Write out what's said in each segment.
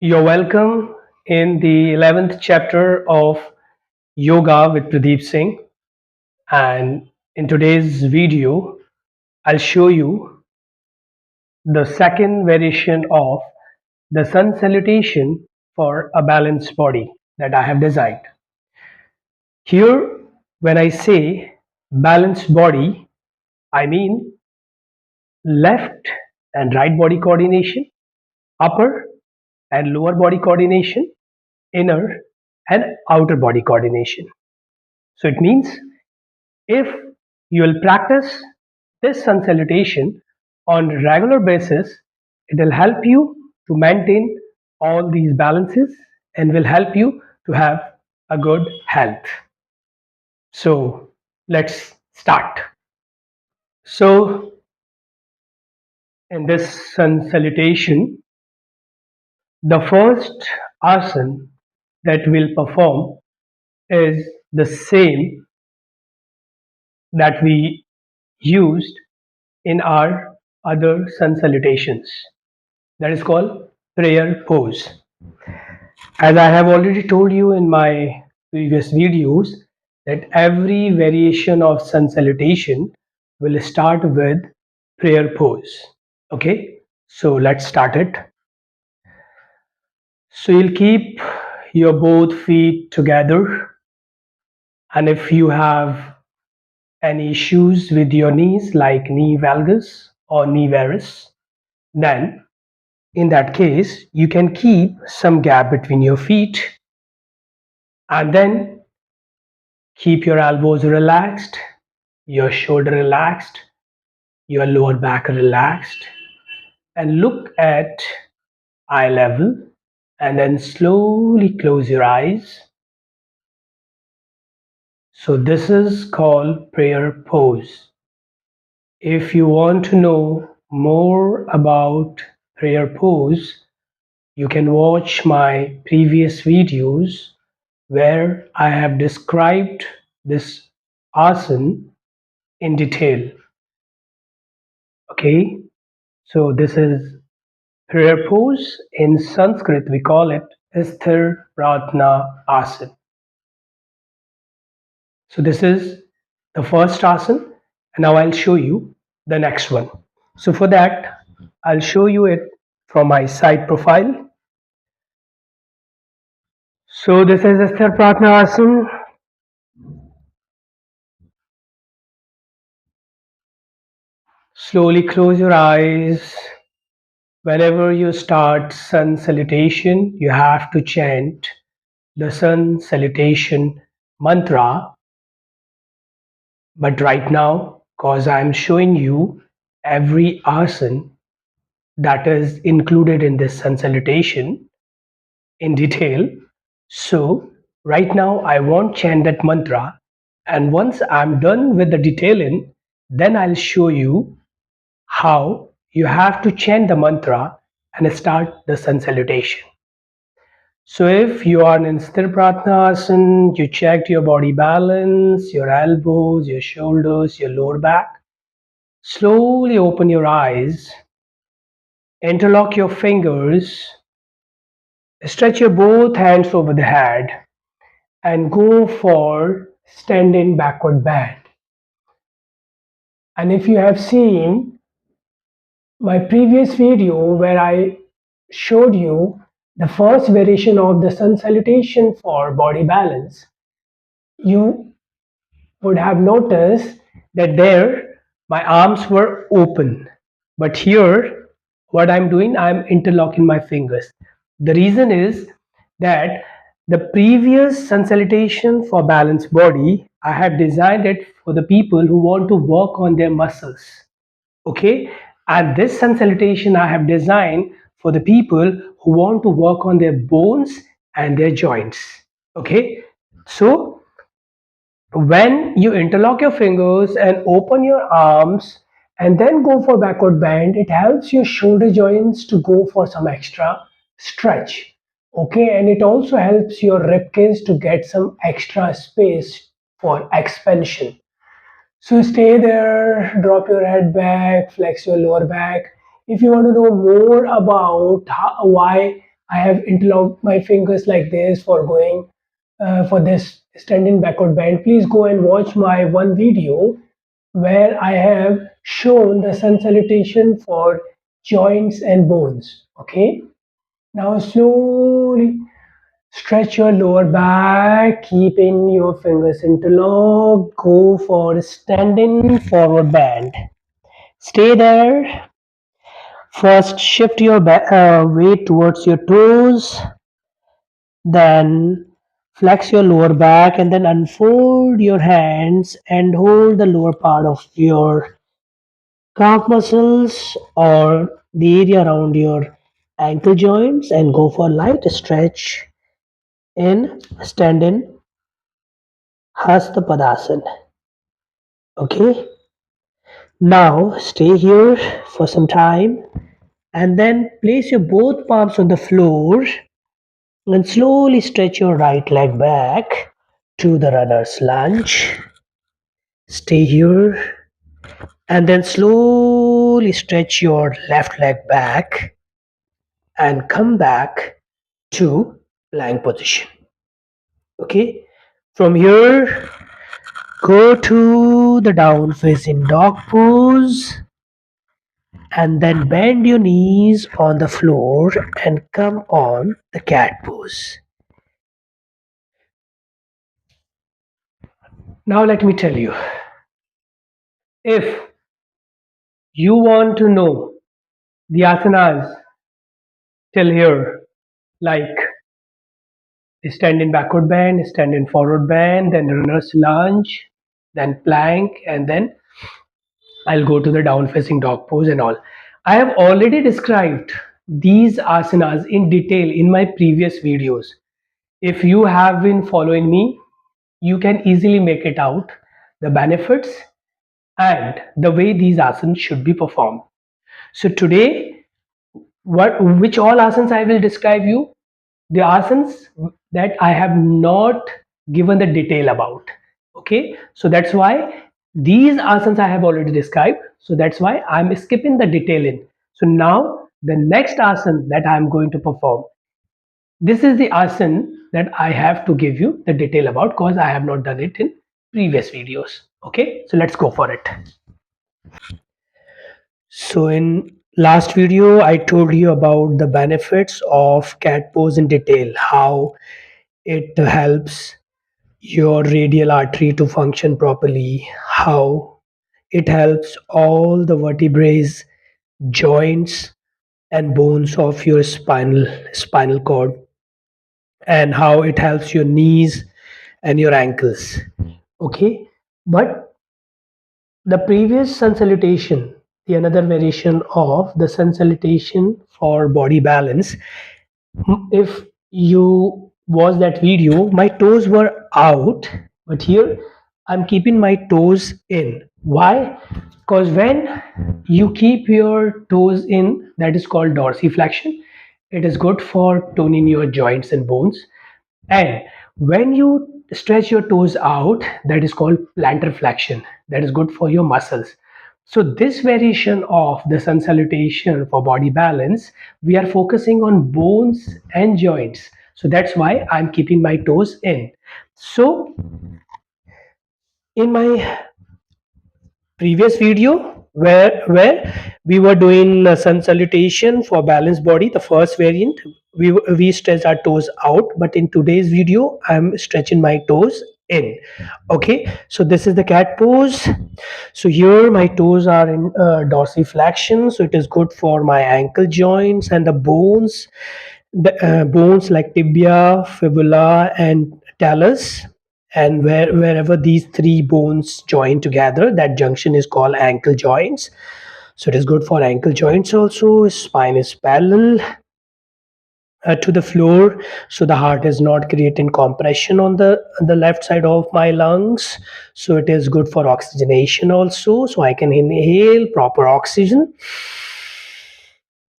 You're welcome in the 11th chapter of Yoga with Pradeep Singh. And in today's video, I'll show you the second variation of the sun salutation for a balanced body that I have designed. Here, when I say balanced body, I mean left and right body coordination, upper and lower body coordination, inner and outer body coordination. So it means if you will practice this sun salutation on a regular basis, it will help you to maintain all these balances and will help you to have a good health. So let's start. So in this sun salutation, the first asana that we'll perform is the same that we used in our other sun salutations. That is called prayer pose. As I have already told you in my previous videos, that every variation of sun salutation will start with prayer pose. Okay, so let's start it. So you'll keep your both feet together, and if you have any issues with your knees like knee valgus or knee varus, then in that case you can keep some gap between your feet and then keep your elbows relaxed, your shoulder relaxed, your lower back relaxed, and look at eye level, and then slowly close your eyes. So this is called prayer pose. If you want to know more about prayer pose, you can watch my previous videos where I have described this asana in detail. Okay, so this is prayer pose. In Sanskrit, we call it Sthir Pratna Asana. So this is the first asana, and now I'll show you the next one. So for that, I'll show you it from my side profile. So this is Sthir Pratna Asana. Slowly close your eyes. Whenever you start sun salutation, you have to chant the sun salutation mantra. But right now, because I'm showing you every asana that is included in this sun salutation in detail, so right now I won't chant that mantra. And once I'm done with the detailing, then I'll show you how you have to chant the mantra and start the sun salutation. So if you are in Sthir Pratna Asana, you checked your body balance, your elbows, your shoulders, your lower back, slowly open your eyes, interlock your fingers, stretch your both hands over the head, and go for standing backward bend. And if you have seen my previous video where I showed you the first variation of the sun salutation for body balance, you would have noticed that there my arms were open. But here, what I'm doing, I'm interlocking my fingers. The reason is that the previous sun salutation for balanced body, I have designed it for the people who want to work on their muscles. Okay, and this sun salutation I have designed for the people who want to work on their bones and their joints. Okay, so when you interlock your fingers and open your arms and then go for backward bend, it helps your shoulder joints to go for some extra stretch. Okay, and it also helps your rib cage to get some extra space for expansion. So stay there, drop your head back, flex your lower back. If you want to know more about why I have interlocked my fingers like this for going for this standing backward bend. Please go and watch my one video where I have shown the sun salutation for joints and bones. Okay, now slowly stretch your lower back, keeping your fingers interlocked. Go for standing forward bend. Stay there. First, shift your weight towards your toes, then flex your lower back, and then unfold your hands and hold the lower part of your calf muscles or the area around your ankle joints and go for light stretch in standing Hasta Padasana. Okay, now stay here for some time and then place your both palms on the floor and slowly stretch your right leg back to the runner's lunge. Stay here and then slowly stretch your left leg back and come back to plank position. Okay, from here, go to the down facing dog pose and then bend your knees on the floor and come on the cat pose. Now, let me tell you, if you want to know the asanas till here, like stand in backward bend, stand in forward bend, then runner's lunge, then plank, and then I'll go to the down facing dog pose and all. I have already described these asanas in detail in my previous videos. If you have been following me, you can easily make it out the benefits and the way these asanas should be performed. So today, which all asanas I will describe you, the asanas that I have not given the detail about. Okay, so that's why these asanas I have already described. So that's why I'm skipping the detail in. So now the next asana that I'm going to perform, this is the asana that I have to give you the detail about because I have not done it in previous videos. Okay, so let's go for it. So in last video, I told you about the benefits of cat pose in detail, how it helps your radial artery to function properly, how it helps all the vertebrae, joints and bones of your spinal cord, and how it helps your knees and your ankles. Okay, but the previous sun salutation, the another variation of the sun salutation for body balance, if you watch that video, my toes were out, but here I'm keeping my toes in. Why? Because when you keep your toes in, that is called dorsiflexion. It is good for toning your joints and bones. And when you stretch your toes out, that is called plantar flexion. That is good for your muscles. So this variation of the sun salutation for body balance, we are focusing on bones and joints. So that's why I'm keeping my toes in. So in my previous video where we were doing sun salutation for balanced body, the first variant, we stretch our toes out, but in today's video I'm stretching my toes in. Okay, so this is the cat pose. So here my toes are in dorsiflexion, so it is good for my ankle joints and the bones, the bones like tibia, fibula and talus, and wherever these three bones join together, that junction is called ankle joints. So it is good for ankle joints also. Spine is parallel to the floor, so the heart is not creating compression on the left side of my lungs. So it is good for oxygenation also, so I can inhale proper oxygen.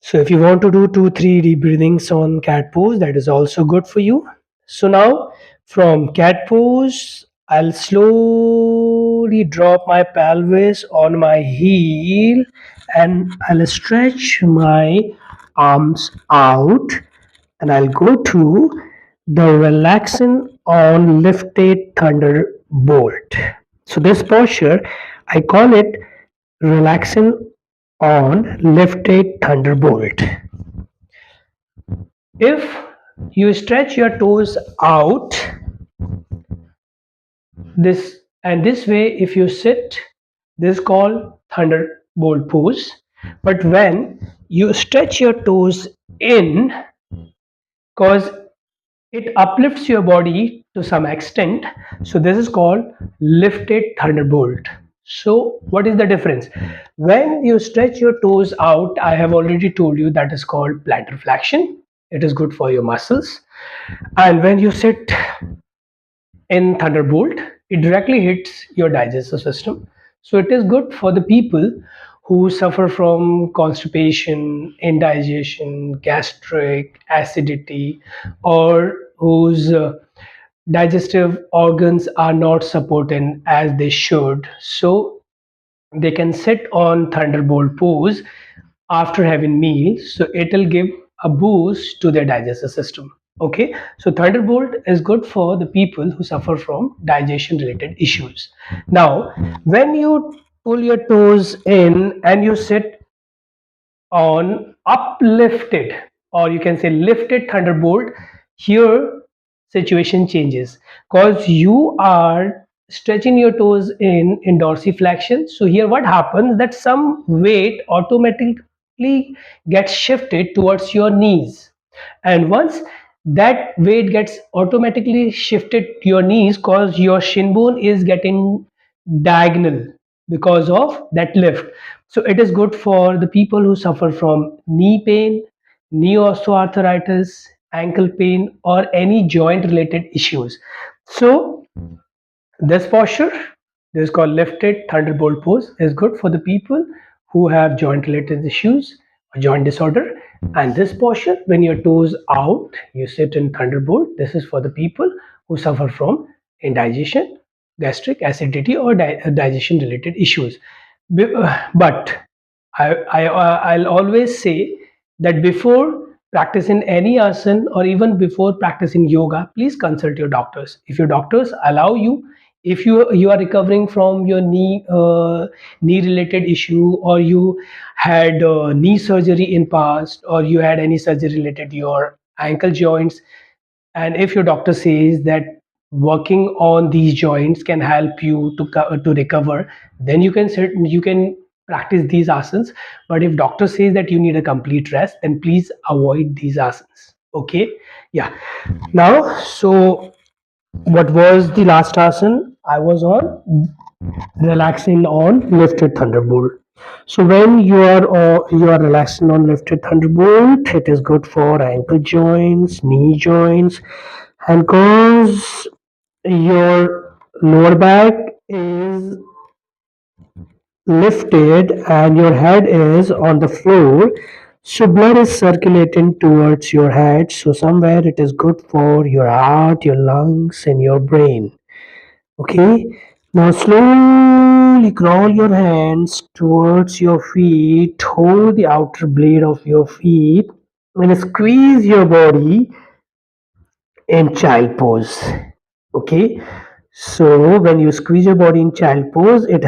So if you want to do 2-3 deep breathings on cat pose, that is also good for you. So now from cat pose, I'll slowly drop my pelvis on my heel and I'll stretch my arms out and I'll go to the relaxin on lifted thunderbolt. So this posture, I call it relaxin on lifted thunderbolt. If you stretch your toes out this way, if you sit, this is called thunderbolt pose. But when you stretch your toes in, because it uplifts your body to some extent, so this is called lifted thunderbolt. So what is the difference? When you stretch your toes out, I have already told you, that is called plantar flexion. It is good for your muscles. And when you sit in thunderbolt, it directly hits your digestive system. So it is good for the people who suffer from constipation, indigestion, gastric acidity, or whose digestive organs are not supporting as they should. So they can sit on thunderbolt pose after having meals, so it will give a boost to their digestive system. Okay, so thunderbolt is good for the people who suffer from digestion related issues. Now when you pull your toes in and you sit on uplifted, or you can say lifted thunderbolt, here situation changes, because you are stretching your toes in dorsiflexion. So here what happens, that some weight automatically gets shifted towards your knees, and once that weight gets automatically shifted to your knees, because your shin bone is getting diagonal because of that lift. So it is good for the people who suffer from knee pain, knee osteoarthritis, ankle pain, or any joint related issues. So this posture, this is called lifted thunderbolt pose, is good for the people who have joint related issues or joint disorder. And this posture, when your toes out, you sit in thunderbolt. This is for the people who suffer from indigestion, gastric acidity, or digestion related issues. But I'll always say that before practicing any asana, or even before practicing yoga, please consult your doctors. If your doctors allow you, if you are recovering from your knee related issue, or you had knee surgery in past, or you had any surgery related to your ankle joints, and if your doctor says that working on these joints can help you to recover, then you can practice these asanas. But if doctor says that you need a complete rest, then please avoid these asanas. Okay, yeah. Now, so what was the last asana I was on? Relaxing on lifted thunderbolt. So when you are relaxing on lifted thunderbolt, it is good for ankle joints, knee joints, and cause your lower back is lifted and your head is on the floor, so blood is circulating towards your head, so somewhere it is good for your heart, your lungs, and your brain. Okay, now slowly crawl your hands towards your feet, hold the outer blade of your feet, and squeeze your body in child pose. Okay, so when you squeeze your body in child pose, it